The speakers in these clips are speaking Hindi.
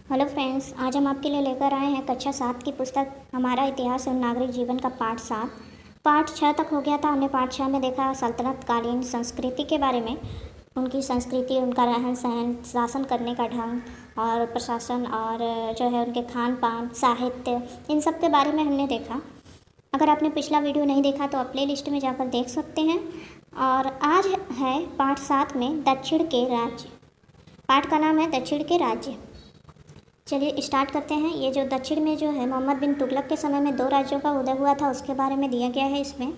हेलो फ्रेंड्स, आज हम आपके लिए लेकर आए हैं कक्षा 7 की पुस्तक हमारा इतिहास और नागरिक जीवन का पार्ट 7। पार्ट 6 तक हो गया था। हमने पार्ट 6 में देखा सल्तनत कालीन संस्कृति के बारे में, उनकी संस्कृति, उनका रहन सहन, शासन करने का ढंग और प्रशासन और जो है उनके खान पान, साहित्य, इन सब के बारे में हमने देखा। अगर आपने पिछला वीडियो नहीं देखा तो आप प्ले लिस्ट में जाकर देख सकते हैं। और आज है पार्ट 7 में दक्षिण के राज्य। पार्ट का नाम है दक्षिण के राज्य। चलिए स्टार्ट करते हैं। ये जो दक्षिण में जो है मोहम्मद बिन तुगलक के समय में 2 राज्यों का उदय हुआ था, उसके बारे में दिया गया है इसमें।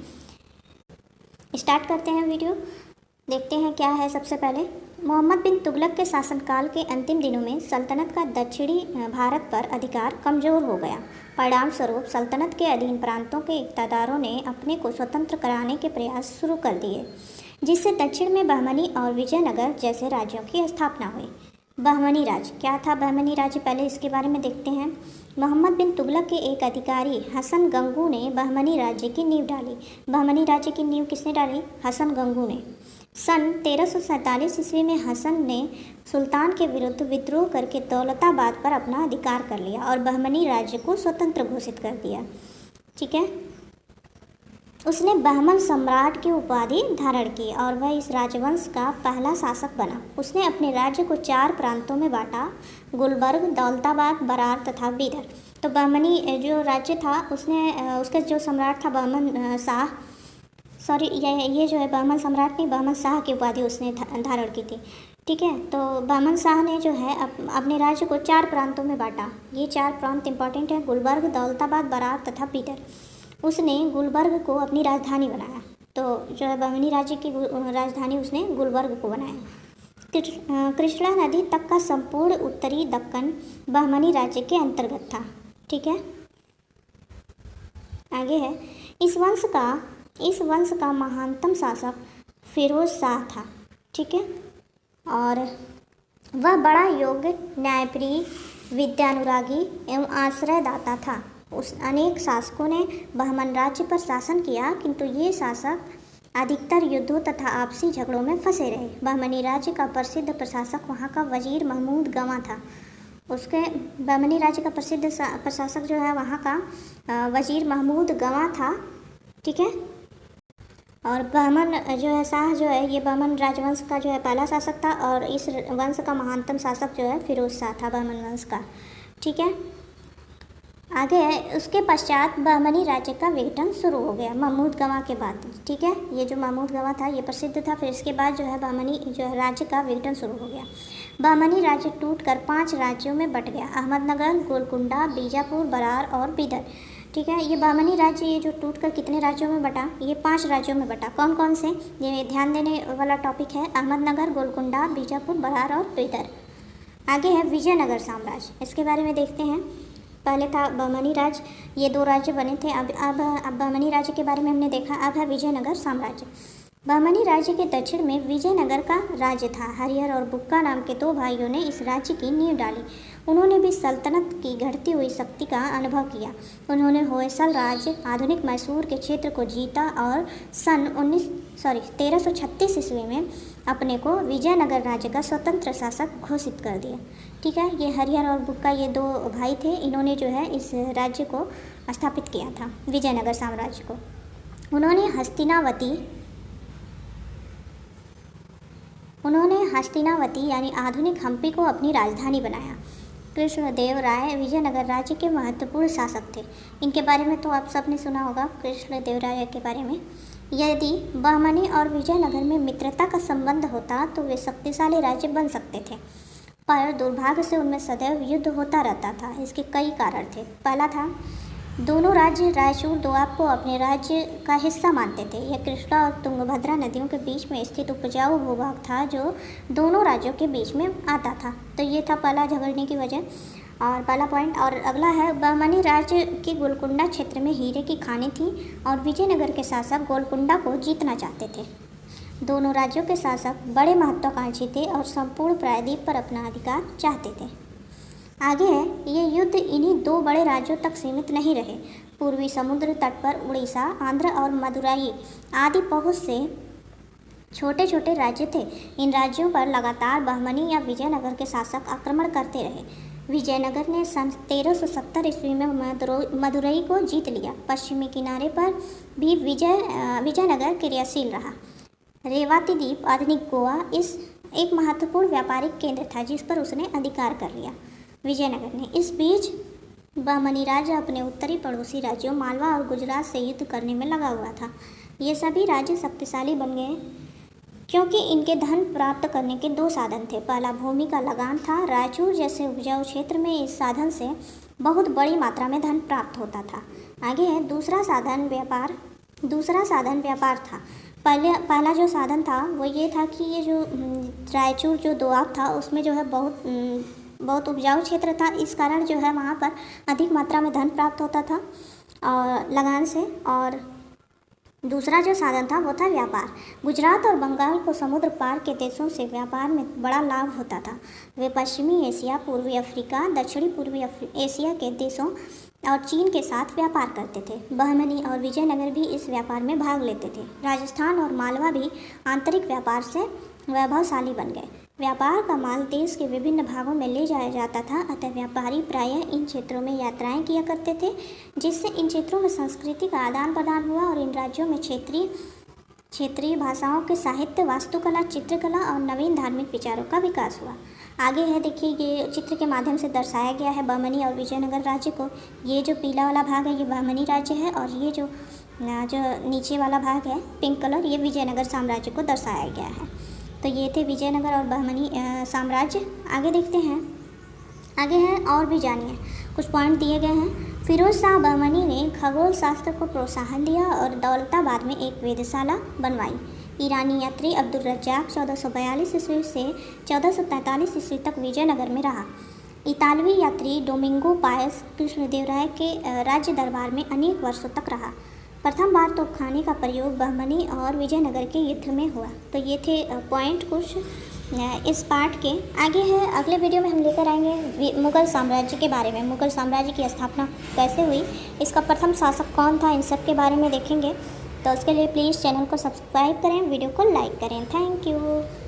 स्टार्ट करते हैं वीडियो, देखते हैं क्या है। सबसे पहले मोहम्मद बिन तुगलक के शासनकाल के अंतिम दिनों में सल्तनत का दक्षिणी भारत पर अधिकार कमज़ोर हो गया। परिणाम स्वरूप सल्तनत के अधीन प्रांतों के इक़्तिदारों ने अपने को स्वतंत्र कराने के प्रयास शुरू कर दिए, जिससे दक्षिण में बहमनी और विजयनगर जैसे राज्यों की स्थापना हुई। बहमनी राज्य क्या था? बहमनी राज्य, पहले इसके बारे में देखते हैं। मोहम्मद बिन तुगलक के एक अधिकारी हसन गंगू ने बहमनी राज्य की नींव डाली। बहमनी राज्य की नींव किसने डाली? हसन गंगू ने। सन 1347 ईस्वी में हसन ने सुल्तान के विरुद्ध विद्रोह करके दौलताबाद पर अपना अधिकार कर लिया और बहमनी राज्य को स्वतंत्र घोषित कर दिया। ठीक है, उसने बहमन सम्राट की उपाधि धारण की और वह इस राजवंश का पहला शासक बना। उसने अपने राज्य को 4 प्रांतों में बांटा: गुलबर्ग, दौलताबाद, बरार तथा बीदर। तो बहमनी जो राज्य था उसने उसका जो सम्राट था बहमन शाह, सॉरी ये जो है बहमन सम्राट नहीं, बहमन शाह की उपाधि उसने धारण की थी। ठीक है, तो बहमन शाह ने जो है अपने राज्य को 4 प्रांतों में बांटा। ये 4 प्रांत इंपॉर्टेंट है: गुलबर्ग, दौलताबाद, बरार तथा बीदर। उसने गुलबर्ग को अपनी राजधानी बनाया। तो जो है बहमनी राज्य की राजधानी उसने गुलबर्ग को बनाया। कृष्णा नदी तक का संपूर्ण उत्तरी दक्कन बहमनी राज्य के अंतर्गत था। ठीक है, आगे है। इस वंश का महानतम शासक फिरोज शाह था। ठीक है, और वह बड़ा योग्य, न्यायप्रिय, विद्यानुरागी एवं आश्रयदाता था। उस अनेक शासकों ने बहमन राज्य पर शासन किया, किंतु ये शासक अधिकतर युद्धों तथा आपसी झगड़ों में फंसे रहे। बहमनी राज्य का प्रसिद्ध प्रशासक वहाँ का वजीर महमूद गवां था। उसके बहमनी राज्य का प्रसिद्ध प्रशासक जो है वहाँ का वजीर महमूद गवां था। ठीक है, और बहमन जो है शाह जो है ये बहमन राजवंश का जो है पहला शासक था और इस वंश का महानतम शासक जो है फिरोज शाह था, बहमन वंश का। ठीक है, आगे है। उसके पश्चात बहमनी राज्य का विघटन शुरू हो गया महमूद गवां के बाद। ठीक है, ये जो महमूद गवां था ये प्रसिद्ध था। फिर इसके बाद जो है बहमनी जो है राज्य का विघटन शुरू हो गया। बहमनी राज्य टूटकर 5 राज्यों में बट गया: अहमदनगर, गोलकुंडा, बीजापुर, बरार और बीदर। ठीक है, ये बहमनी राज्य ये जो टूटकर कितने राज्यों में बटा? ये 5 राज्यों में बटा। कौन कौन से? ये ध्यान देने वाला टॉपिक है: अहमदनगर, गोलकुंडा, बीजापुर, बरार और बीदर। आगे है विजयनगर साम्राज्य। इसके बारे में देखते हैं। पहले था बहमनी राज्य, ये 2 राज्य बने थे। अब बहमनी राज्य के बारे में हमने देखा। अब है विजयनगर साम्राज्य। बहमनी राज्य के दक्षिण में विजयनगर का राज्य था। हरिहर और बुक्का नाम के 2 भाइयों ने इस राज्य की नींव डाली। उन्होंने भी सल्तनत की घटती हुई शक्ति का अनुभव किया। उन्होंने होयसल राज्य, आधुनिक मैसूर के क्षेत्र को जीता और सन 1336 ईस्वी में अपने को विजयनगर राज्य का स्वतंत्र शासक घोषित कर दिया। ठीक है, ये हरिहर और बुक्का ये 2 भाई थे। इन्होंने जो है इस राज्य को स्थापित किया था, विजयनगर साम्राज्य को। उन्होंने हस्तिनावती यानी आधुनिक हम्पी को अपनी राजधानी बनाया। कृष्णदेव राय विजयनगर राज्य के महत्वपूर्ण शासक थे। इनके बारे में तो आप सबने सुना होगा, कृष्णदेव राय के बारे में। यदि बहमनी और विजयनगर में मित्रता का संबंध होता तो वे शक्तिशाली राज्य बन सकते थे, पर दुर्भाग्य से उनमें सदैव युद्ध होता रहता था। इसके कई कारण थे। पहला था, दोनों राज्य रायचूर दोआब को अपने राज्य का हिस्सा मानते थे। यह कृष्णा और तुंगभद्रा नदियों के बीच में स्थित उपजाऊ भूभाग था जो दोनों राज्यों के बीच में आता था। तो ये था पहला झगड़ने की वजह और पहला पॉइंट। और अगला है, बहमनी राज्य के गोलकुंडा क्षेत्र में हीरे की खानें थीं और विजयनगर के शासक गोलकुंडा को जीतना चाहते थे। दोनों राज्यों के शासक बड़े महत्वाकांक्षी थे और संपूर्ण प्रायद्वीप पर अपना अधिकार चाहते थे। आगे है, ये युद्ध इन्हीं 2 बड़े राज्यों तक सीमित नहीं रहे। पूर्वी समुद्र तट पर उड़ीसा, आंध्र और मदुराई आदि बहुत से छोटे छोटे राज्य थे। इन राज्यों पर लगातार बहमनी या विजयनगर के शासक आक्रमण करते रहे। विजयनगर ने सन 1370 ईस्वी में मदुरई को जीत लिया। पश्चिमी किनारे पर भी विजयनगर क्रियाशील रहा। रेवाती द्वीप, आधुनिक गोवा, इस एक महत्वपूर्ण व्यापारिक केंद्र था जिस पर उसने अधिकार कर लिया विजयनगर ने। इस बीच बहमनी राज्य अपने उत्तरी पड़ोसी राज्यों मालवा और गुजरात से युद्ध करने में लगा हुआ था। ये सभी राज्य शक्तिशाली बन गए क्योंकि इनके धन प्राप्त करने के दो साधन थे। पहला भूमि का लगान था। रायचूर जैसे उपजाऊ क्षेत्र में इस साधन से बहुत बड़ी मात्रा में धन प्राप्त होता था। आगे है दूसरा साधन व्यापार था। पहला जो साधन था वो ये था कि ये जो रायचूर जो दोआब था उसमें जो है बहुत उपजाऊ क्षेत्र था। इस कारण जो है वहाँ पर अधिक मात्रा में धन प्राप्त होता था और लगान से। और दूसरा जो साधन था वो था व्यापार। गुजरात और बंगाल को समुद्र पार के देशों से व्यापार में बड़ा लाभ होता था। वे पश्चिमी एशिया, पूर्वी अफ्रीका, दक्षिणी पूर्वी एशिया के देशों और चीन के साथ व्यापार करते थे। बहमनी और विजयनगर भी इस व्यापार में भाग लेते थे। राजस्थान और मालवा भी आंतरिक व्यापार से वैभवशाली बन गए। व्यापार का माल देश के विभिन्न भागों में ले जाया जाता था, अतः व्यापारी प्रायः इन क्षेत्रों में यात्राएं किया करते थे, जिससे इन क्षेत्रों में संस्कृति का आदान प्रदान हुआ और इन राज्यों में क्षेत्रीय भाषाओं के साहित्य, वास्तुकला, चित्रकला और नवीन धार्मिक विचारों का विकास हुआ। आगे है देखिए, ये चित्र के माध्यम से दर्शाया गया है बहमनी और विजयनगर राज्य को। ये जो पीला वाला भाग है ये बहमनी राज्य है और ये जो नीचे वाला भाग है पिंक कलर, ये विजयनगर साम्राज्य को दर्शाया गया है। तो ये थे विजयनगर और बहमनी साम्राज्य। आगे देखते हैं, आगे है और भी जानिए, कुछ पॉइंट दिए गए हैं। फिरोज शाह बहमनी ने खगोल शास्त्र को प्रोत्साहन दिया और दौलताबाद में एक वेधशाला बनवाई। ईरानी यात्री अब्दुल रज्जाक 1442 ईस्वी से 1443 ईस्वी तक विजयनगर में रहा। इतालवी यात्री डोमिंगो पायस कृष्णदेवराय के राज्य दरबार में अनेक वर्षों तक रहा। प्रथम बार तोपखाने का प्रयोग बहमनी और विजयनगर के युद्ध में हुआ। तो ये थे पॉइंट कुछ इस पार्ट के। आगे है अगले वीडियो में हम लेकर आएंगे मुग़ल साम्राज्य के बारे में। मुग़ल साम्राज्य की स्थापना कैसे हुई, इसका प्रथम शासक कौन था, इन सब के बारे में देखेंगे। तो उसके लिए प्लीज़ चैनल को सब्सक्राइब करें, वीडियो को लाइक करें। Thank you.